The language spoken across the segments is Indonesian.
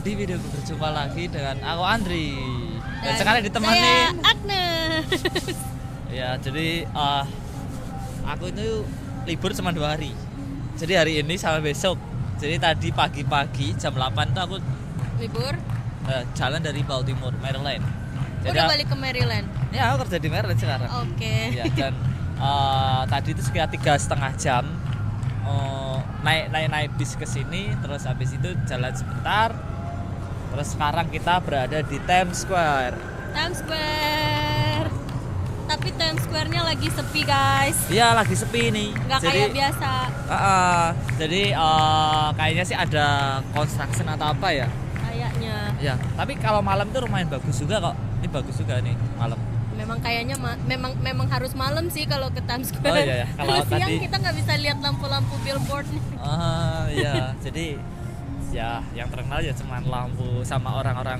di video berjumpa lagi dengan aku Andri dan sekarang ditemani saya Agnes. Ya jadi aku itu libur cuma 2 hari. Jadi hari ini sama besok. Jadi tadi pagi-pagi jam 8 tuh aku Libur. Jalan dari Baltimore, Maryland. Jadi Udah balik ke Maryland. Ya aku kerja di Maryland sekarang. Oke. Ya dan tadi itu sekitar 3,5 jam naik bis ke sini, terus habis itu jalan sebentar. Terus sekarang kita berada di Times Square. Times Square. Tapi Times Square-nya lagi sepi, guys. Iya, lagi sepi nih. Nggak kayak biasa. Jadi kayaknya sih ada construction atau apa ya? Kayaknya. Ya, tapi kalau malam tuh lumayan bagus juga kok. Ini bagus juga nih malam. Memang kayaknya memang harus malam sih kalau ke Times Square. Oh iya ya. Kalau siang tadi kita nggak bisa lihat lampu-lampu billboard nih. Iya. Jadi ya yang terkenal ya cuma lampu sama orang-orang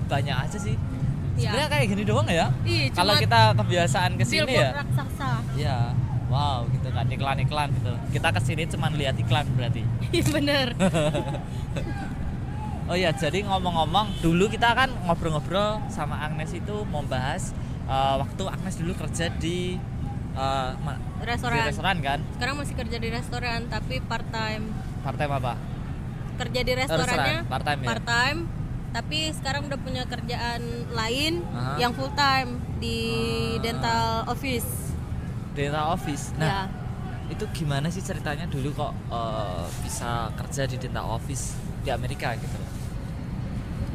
banyak aja sih. Iya. Sebenarnya kayak gini doang ya. Kalau kita kebiasaan kesini ya. Billboard raksasa. Iya. Wow, gitu kan iklan-iklan gitu. Kita kesini cuma lihat iklan berarti. Iya bener. Oh ya, jadi ngomong-ngomong, dulu kita kan ngobrol-ngobrol sama Agnes itu mau bahas waktu Agnes dulu kerja di restoran kan? Sekarang masih kerja di restoran tapi part time. Part time apa? Kerja di restorannya part-time ya? Part-time, tapi sekarang udah punya kerjaan lain yang full time di dental office. Dental office. Nah, ya. Itu gimana sih ceritanya dulu kok bisa kerja di dental office di Amerika gitu?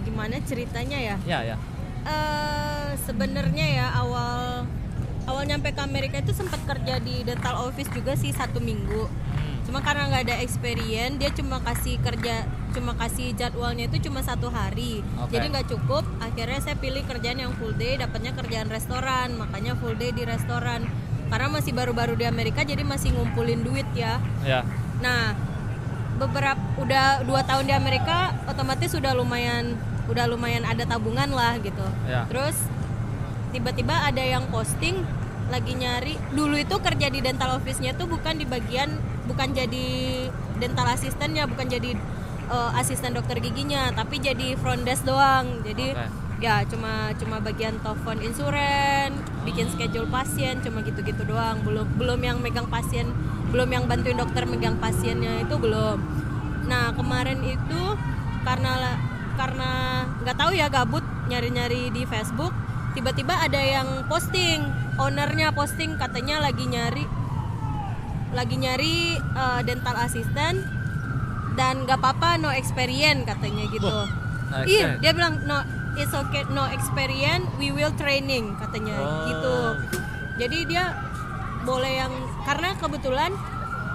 Gimana ceritanya ya? Ya. Sebenarnya ya awal nyampe ke Amerika itu sempat kerja di dental office juga sih 1 minggu. Cuma karena nggak ada experience, dia cuma kasih jadwalnya itu cuma 1 hari. Okay. Jadi nggak cukup. Akhirnya saya pilih kerjaan yang full day, dapatnya kerjaan restoran, makanya full day di restoran. Karena masih baru-baru di Amerika, jadi masih ngumpulin duit ya. Ya. Nah, udah 2 tahun di Amerika, otomatis udah lumayan ada tabungan lah gitu. Ya. Terus tiba-tiba ada yang posting lagi nyari. Dulu itu kerja di dental office-nya tuh bukan jadi dental asistennya, bukan jadi asisten dokter giginya, tapi jadi front desk doang. Jadi ya cuma bagian telepon insuran, bikin schedule pasien, cuma gitu-gitu doang. Belum yang megang pasien, belum yang bantuin dokter megang pasiennya, itu belum. Nah, kemarin itu karena nggak tahu ya, gabut nyari-nyari di Facebook, tiba-tiba ada yang posting, ownernya posting katanya lagi nyari dental assistant dan nggak apa-apa, no experience katanya gitu. Iya, dia bilang no, it's okay, no experience, we will training katanya gitu. Jadi dia boleh yang, karena kebetulan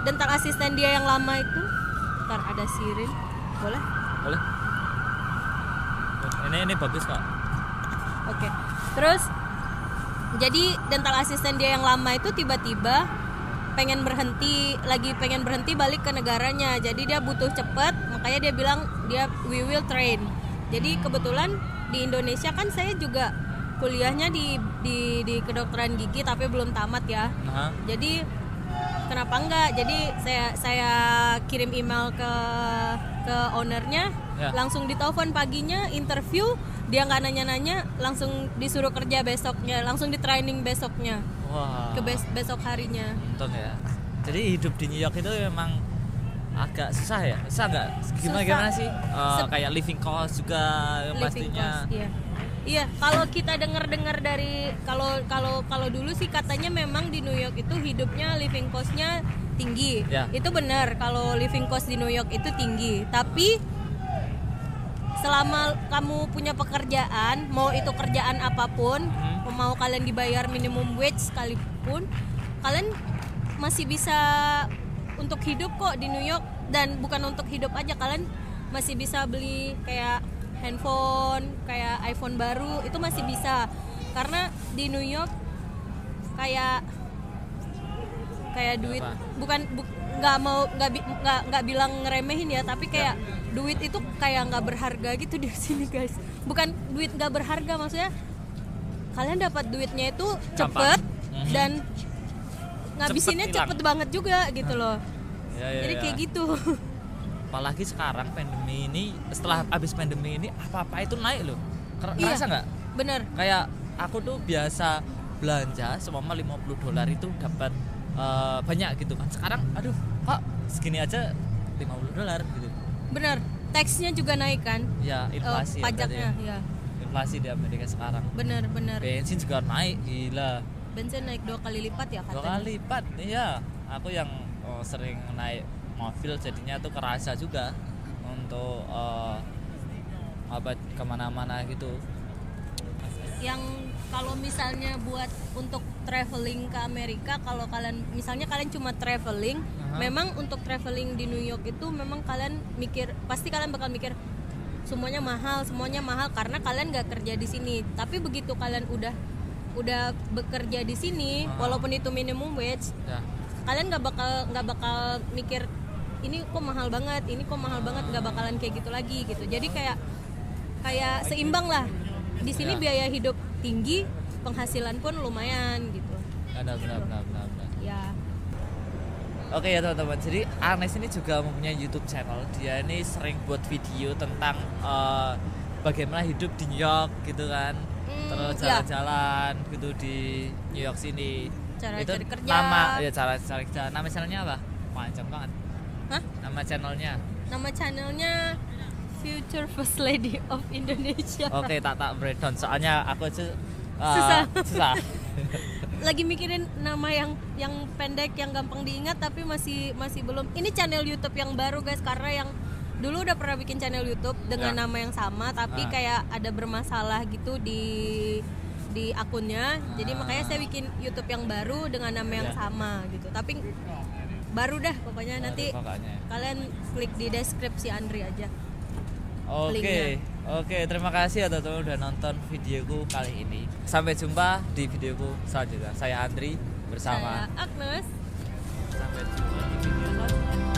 dental assistant dia yang lama itu, ntar ada sirin, boleh? Ini bagus kok. Oke. Terus jadi dental assistant dia yang lama itu tiba-tiba pengen berhenti balik ke negaranya. Jadi dia butuh cepet, makanya dia bilang we will train. Jadi kebetulan di Indonesia kan saya juga kuliahnya di kedokteran gigi tapi belum tamat ya. Jadi kenapa enggak? Jadi saya kirim email ke ownernya, langsung ditelepon paginya, interview, dia nggak nanya-nanya, langsung disuruh kerja besoknya, langsung di training besoknya. Wah. Ke besok harinya. Untung ya. Jadi hidup di New York itu memang agak susah ya? Susah nggak? Gimana sih? Kayak living cost juga pastinya. Iya, kalau kita dengar dari kalau dulu sih katanya memang di New York itu hidupnya living cost-nya tinggi. Ya. Itu benar, kalau living cost di New York itu tinggi. Tapi selama kamu punya pekerjaan, mau itu kerjaan apapun, mau kalian dibayar minimum wage sekalipun, kalian masih bisa untuk hidup kok di New York. Dan bukan untuk hidup aja, kalian masih bisa beli kayak handphone, kayak iPhone baru, itu masih bisa. Karena di New York kayak duit nggak bilang ngeremehin ya, tapi kayak duit itu kayak nggak berharga gitu di sini, guys. Bukan duit nggak berharga, maksudnya kalian dapat duitnya itu cepet dan ngabisinnya cepet banget juga gitu loh. Jadi kayak gitu. apalagi sekarang pandemi ini, setelah habis pandemi ini apa-apa itu naik loh. Iya. Ngerasa nggak? Bener. Kayak aku tuh biasa belanja semama $50 itu dapat banyak gitu kan. Sekarang aduh kok segini aja $50 gitu. Bener. Taxnya juga naik kan? Ya inflasi ya, pajaknya berarti ya. inflasi di Amerika sekarang. Bener. Bensin juga naik, gila. Bensin naik 2 kali lipat ya 2 katanya. kali lipat. Iya, aku yang sering naik mobil jadinya tuh kerasa juga untuk kemana-mana gitu. Yang kalau misalnya buat untuk traveling ke Amerika, kalau kalian misalnya kalian cuma traveling, memang untuk traveling di New York itu memang kalian pasti kalian bakal mikir semuanya mahal karena kalian nggak kerja di sini. Tapi begitu kalian udah bekerja di sini, walaupun itu minimum wage, kalian nggak bakal mikir ini kok mahal banget, nggak bakalan kayak gitu lagi gitu. Jadi kayak seimbang lah. Di sini biaya hidup tinggi, penghasilan pun lumayan gitu. Benar. Ya. Oke ya teman-teman, jadi Anes ini juga mempunyai YouTube channel. Dia ini sering buat video tentang bagaimana hidup di New York gitu kan. Terus jalan-jalan gitu di New York sini. Cara itu cari kerja. Cara cari kerja. Nama channelnya apa? Panjang banget. Hah? Nama channelnya Future First Lady of Indonesia. Oke, tak breakdown. Soalnya aku aja susah. Lagi mikirin nama yang pendek, yang gampang diingat, tapi masih belum. Ini channel YouTube yang baru guys, karena yang dulu udah pernah bikin channel YouTube dengan nama yang sama, tapi kayak ada bermasalah gitu di akunnya. Jadi makanya saya bikin YouTube yang baru dengan nama yang sama gitu. Tapi baru dah pokoknya, nanti kalian klik di deskripsi Andri aja. Oke, terima kasih ya teman-teman udah nonton videoku kali ini. Sampai jumpa di videoku selanjutnya. Saya Andri bersama saya Agnes. Sampai jumpa di video selanjutnya.